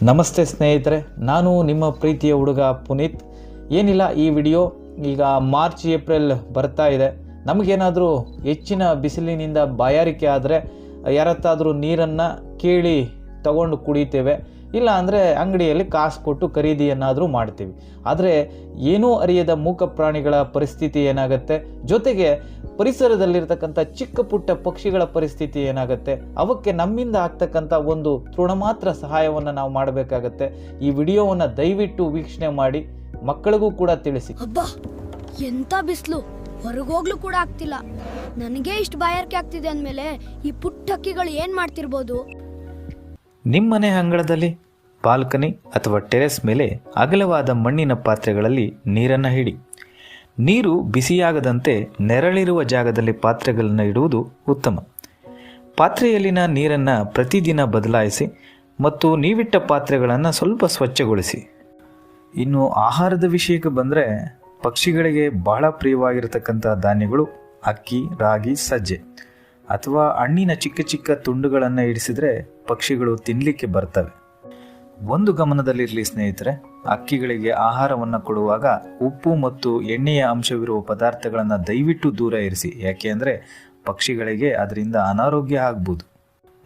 ನಮಸ್ತೆ ಸ್ನೇಹಿತರೆ, ನಾನು ನಿಮ್ಮ ಪ್ರೀತಿಯ ಹುಡುಗ ಪುನೀತ್. ಏನಿಲ್ಲ, ಈ ವಿಡಿಯೋ ಈಗ ಮಾರ್ಚ್ ಏಪ್ರಿಲ್ ಬರ್ತಾ ಇದೆ. ನಮಗೇನಾದರೂ ಹೆಚ್ಚಿನ ಬಿಸಿಲಿನಿಂದ ಬಾಯಾರಿಕೆ ಆದರೆ ಯಾರತ್ತಾದರೂ ನೀರನ್ನು ಕೇಳಿ ತಗೊಂಡು ಕುಡಿತೇವೆ, ಇಲ್ಲ ಅಂದರೆ ಅಂಗಡಿಯಲ್ಲಿ ಕಾಸು ಕೊಟ್ಟು ಖರೀದಿಯನ್ನಾದರೂ ಮಾಡ್ತೀವಿ. ಆದರೆ ಏನೂ ಅರಿಯದ ಮೂಕ ಪ್ರಾಣಿಗಳ ಪರಿಸ್ಥಿತಿ ಏನಾಗುತ್ತೆ, ಜೊತೆಗೆ ಪರಿಸರದಲ್ಲಿರ್ತಕ್ಕಂಥ ಚಿಕ್ಕ ಪುಟ್ಟ ಪಕ್ಷಿಗಳ ಪರಿಸ್ಥಿತಿ ಏನಾಗುತ್ತೆ, ಅವಕ್ಕೆ ನಮ್ಮಿಂದ ಆಗ್ತಕ್ಕಂಥ ಒಂದು ತೃಣ ಮಾತ್ರ ಸಹಾಯವನ್ನು ನಾವು ಮಾಡಬೇಕಾಗತ್ತೆ. ಈ ವಿಡಿಯೋವನ್ನು ದಯವಿಟ್ಟು ವೀಕ್ಷಣೆ ಮಾಡಿ, ಮಕ್ಕಳಿಗೂ ಕೂಡ ತಿಳಿಸಿ. ಅಬ್ಬಾ, ಎಂತ ಬಿಸಿಲು, ಹೊರಗೋಗ್ಲು ಕೂಡ ಆಗ್ತಿಲ್ಲ. ನನಗೆ ಇಷ್ಟು ಬಾಯಾರಿಕೆ ಆಗ್ತಿದೆ ಅಂದಮೇಲೆ ಈ ಪುಟ್ಟ ಹಕ್ಕಿಗಳು ಏನ್ ಮಾಡ್ತಿರ್ಬೋದು? ನಿಮ್ಮನೆ ಅಂಗಳದಲ್ಲಿ, ಬಾಲ್ಕನಿ ಅಥವಾ ಟೆರೆಸ್ ಮೇಲೆ ಅಗಲವಾದ ಮಣ್ಣಿನ ಪಾತ್ರೆಗಳಲ್ಲಿ ನೀರನ್ನು ಇಡಿ. ನೀರು ಬಿಸಿಯಾಗದಂತೆ ನೆರಳಿರುವ ಜಾಗದಲ್ಲಿ ಪಾತ್ರೆಗಳನ್ನು ಇಡುವುದು ಉತ್ತಮ. ಪಾತ್ರೆಯಲ್ಲಿನ ನೀರನ್ನು ಪ್ರತಿದಿನ ಬದಲಾಯಿಸಿ ಮತ್ತು ನೀವಿಟ್ಟ ಪಾತ್ರೆಗಳನ್ನು ಸ್ವಲ್ಪ ಸ್ವಚ್ಛಗೊಳಿಸಿ. ಇನ್ನು ಆಹಾರದ ವಿಷಯಕ್ಕೆ ಬಂದರೆ, ಪಕ್ಷಿಗಳಿಗೆ ಬಹಳ ಪ್ರಿಯವಾಗಿರತಕ್ಕಂಥ ಧಾನ್ಯಗಳು ಅಕ್ಕಿ, ರಾಗಿ, ಸಜ್ಜೆ ಅಥವಾ ಹಣ್ಣಿನ ಚಿಕ್ಕ ಚಿಕ್ಕ ತುಂಡುಗಳನ್ನು ಇಡಿಸಿದರೆ ಪಕ್ಷಿಗಳು ತಿನ್ನಲಿಕ್ಕೆ ಬರ್ತವೆ. ಒಂದು ಗಮನದಲ್ಲಿರಲಿ ಸ್ನೇಹಿತರೆ, ಅಕ್ಕಿಗಳಿಗೆ ಆಹಾರವನ್ನು ಕೊಡುವಾಗ ಉಪ್ಪು ಮತ್ತು ಎಣ್ಣೆಯ ಅಂಶವಿರುವ ಪದಾರ್ಥಗಳನ್ನು ದಯವಿಟ್ಟು ದೂರ ಇರಿಸಿ. ಯಾಕೆ ಅಂದರೆ ಪಕ್ಷಿಗಳಿಗೆ ಅದರಿಂದ ಅನಾರೋಗ್ಯ ಆಗ್ಬೋದು.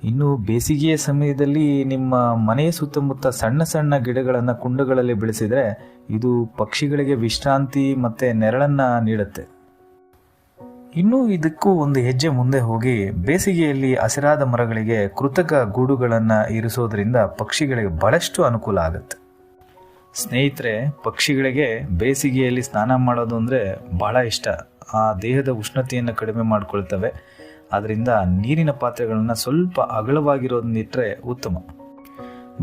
ಇನ್ನು ಬೇಸಿಗೆಯ ಸಮಯದಲ್ಲಿ ನಿಮ್ಮ ಮನೆಯ ಸುತ್ತಮುತ್ತ ಸಣ್ಣ ಸಣ್ಣ ಗಿಡಗಳನ್ನು ಕುಂಡಗಳಲ್ಲಿ ಬೆಳೆಸಿದರೆ ಇದು ಪಕ್ಷಿಗಳಿಗೆ ವಿಶ್ರಾಂತಿ ಮತ್ತು ನೆರಳನ್ನು ನೀಡುತ್ತೆ. ಇನ್ನೂ ಇದಕ್ಕೂ ಒಂದು ಹೆಜ್ಜೆ ಮುಂದೆ ಹೋಗಿ ಬೇಸಿಗೆಯಲ್ಲಿ ಹಸಿರಾದ ಮರಗಳಿಗೆ ಕೃತಕ ಗೂಡುಗಳನ್ನು ಇರಿಸೋದ್ರಿಂದ ಪಕ್ಷಿಗಳಿಗೆ ಬಹಳಷ್ಟು ಅನುಕೂಲ ಆಗುತ್ತೆ. ಸ್ನೇಹಿತರೆ, ಪಕ್ಷಿಗಳಿಗೆ ಬೇಸಿಗೆಯಲ್ಲಿ ಸ್ನಾನ ಮಾಡೋದು ಅಂದರೆ ಬಹಳ ಇಷ್ಟ. ಆ ದೇಹದ ಉಷ್ಣತೆಯನ್ನು ಕಡಿಮೆ ಮಾಡಿಕೊಳ್ತವೆ. ಆದ್ದರಿಂದ ನೀರಿನ ಪಾತ್ರೆಗಳನ್ನು ಸ್ವಲ್ಪ ಅಗಲವಾಗಿರೋದನ್ನಿಟ್ಟರೆ ಉತ್ತಮ.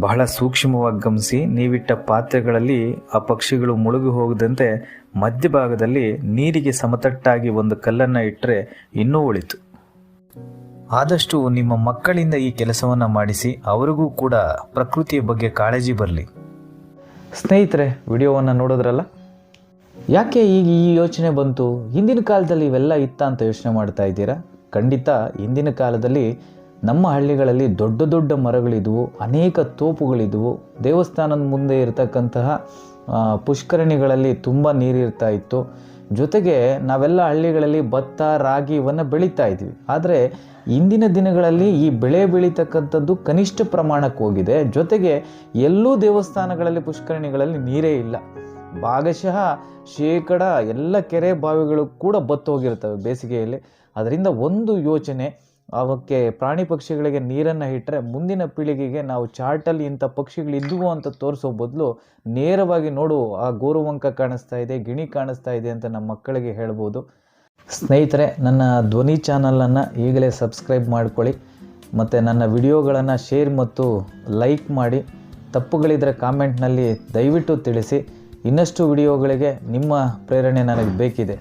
ಬಹಳ ಸೂಕ್ಷ್ಮವಾಗಿ ಗಮನಿಸಿ, ನೀವಿಟ್ಟ ಪಾತ್ರೆಗಳಲ್ಲಿ ಆ ಪಕ್ಷಿಗಳು ಮುಳುಗಿ ಹೋಗದಂತೆ ಮಧ್ಯಭಾಗದಲ್ಲಿ ನೀರಿಗೆ ಸಮತಟ್ಟಾಗಿ ಒಂದು ಕಲ್ಲನ್ನು ಇಟ್ಟರೆ ಇನ್ನೂ ಒಳಿತು. ಆದಷ್ಟು ನಿಮ್ಮ ಮಕ್ಕಳಿಂದ ಈ ಕೆಲಸವನ್ನು ಮಾಡಿಸಿ, ಅವರಿಗೂ ಕೂಡ ಪ್ರಕೃತಿಯ ಬಗ್ಗೆ ಕಾಳಜಿ ಬರಲಿ. ಸ್ನೇಹಿತರೆ, ವಿಡಿಯೋವನ್ನು ನೋಡೋದ್ರಲ್ಲ, ಯಾಕೆ ಈಗ ಈ ಯೋಚನೆ ಬಂತು? ಹಿಂದಿನ ಕಾಲದಲ್ಲಿ ಇವೆಲ್ಲ ಇತ್ತ ಅಂತ ಯೋಚನೆ ಮಾಡ್ತಾ ಇದ್ದೀರಾ? ಖಂಡಿತ ಹಿಂದಿನ ಕಾಲದಲ್ಲಿ ನಮ್ಮ ಹಳ್ಳಿಗಳಲ್ಲಿ ದೊಡ್ಡ ದೊಡ್ಡ ಮರಗಳಿದ್ವು, ಅನೇಕ ತೋಪುಗಳಿದ್ವು. ದೇವಸ್ಥಾನದ ಮುಂದೆ ಇರತಕ್ಕಂತಹ ಪುಷ್ಕರಣಿಗಳಲ್ಲಿ ತುಂಬ ನೀರಿರ್ತಾ ಇತ್ತು. ಜೊತೆಗೆ ನಾವೆಲ್ಲ ಹಳ್ಳಿಗಳಲ್ಲಿ ಭತ್ತ, ರಾಗಿ ಇವನ್ನು ಬೆಳೀತಾ ಇದ್ವಿ. ಆದರೆ ಇಂದಿನ ದಿನಗಳಲ್ಲಿ ಈ ಬೆಳೆ ಬೆಳೀತಕ್ಕಂಥದ್ದು ಕನಿಷ್ಠ ಪ್ರಮಾಣಕ್ಕೆ ಹೋಗಿದೆ. ಜೊತೆಗೆ ಎಲ್ಲೂ ದೇವಸ್ಥಾನಗಳಲ್ಲಿ, ಪುಷ್ಕರಣಿಗಳಲ್ಲಿ ನೀರೇ ಇಲ್ಲ. ಭಾಗಶಃ ಶೇಕಡ ಎಲ್ಲ ಕೆರೆ ಬಾವಿಗಳು ಕೂಡ ಬತ್ತು ಹೋಗಿರ್ತವೆ ಬೇಸಿಗೆಯಲ್ಲಿ. ಅದರಿಂದ ಒಂದು ಯೋಚನೆ, ಅವಕ್ಕೆ ಪ್ರಾಣಿ ಪಕ್ಷಿಗಳಿಗೆ ನೀರನ್ನು ಇಟ್ಟರೆ ಮುಂದಿನ ಪೀಳಿಗೆಗೆ ನಾವು ಚಾರ್ಟಲ್ಲಿ ಇಂಥ ಪಕ್ಷಿಗಳಿದ್ವು ಅಂತ ತೋರಿಸೋ ಬದಲು ನೇರವಾಗಿ ನೋಡು, ಆ ಗೋರುವಂಕ ಕಾಣಿಸ್ತಾ ಇದೆ, ಗಿಣಿ ಕಾಣಿಸ್ತಾ ಇದೆ ಅಂತ ನಮ್ಮ ಮಕ್ಕಳಿಗೆ ಹೇಳ್ಬೋದು. ಸ್ನೇಹಿತರೆ, ನನ್ನ ಧ್ವನಿ ಚಾನಲನ್ನು ಈಗಲೇ ಸಬ್ಸ್ಕ್ರೈಬ್ ಮಾಡ್ಕೊಳ್ಳಿ ಮತ್ತು ನನ್ನ ವಿಡಿಯೋಗಳನ್ನು ಶೇರ್ ಮತ್ತು ಲೈಕ್ ಮಾಡಿ. ತಪ್ಪುಗಳಿದ್ದರೆ ಕಾಮೆಂಟ್ನಲ್ಲಿ ದಯವಿಟ್ಟು ತಿಳಿಸಿ. ಇನ್ನಷ್ಟು ವಿಡಿಯೋಗಳಿಗೆ ನಿಮ್ಮ ಪ್ರೇರಣೆ ನನಗೆ ಬೇಕಿದೆ.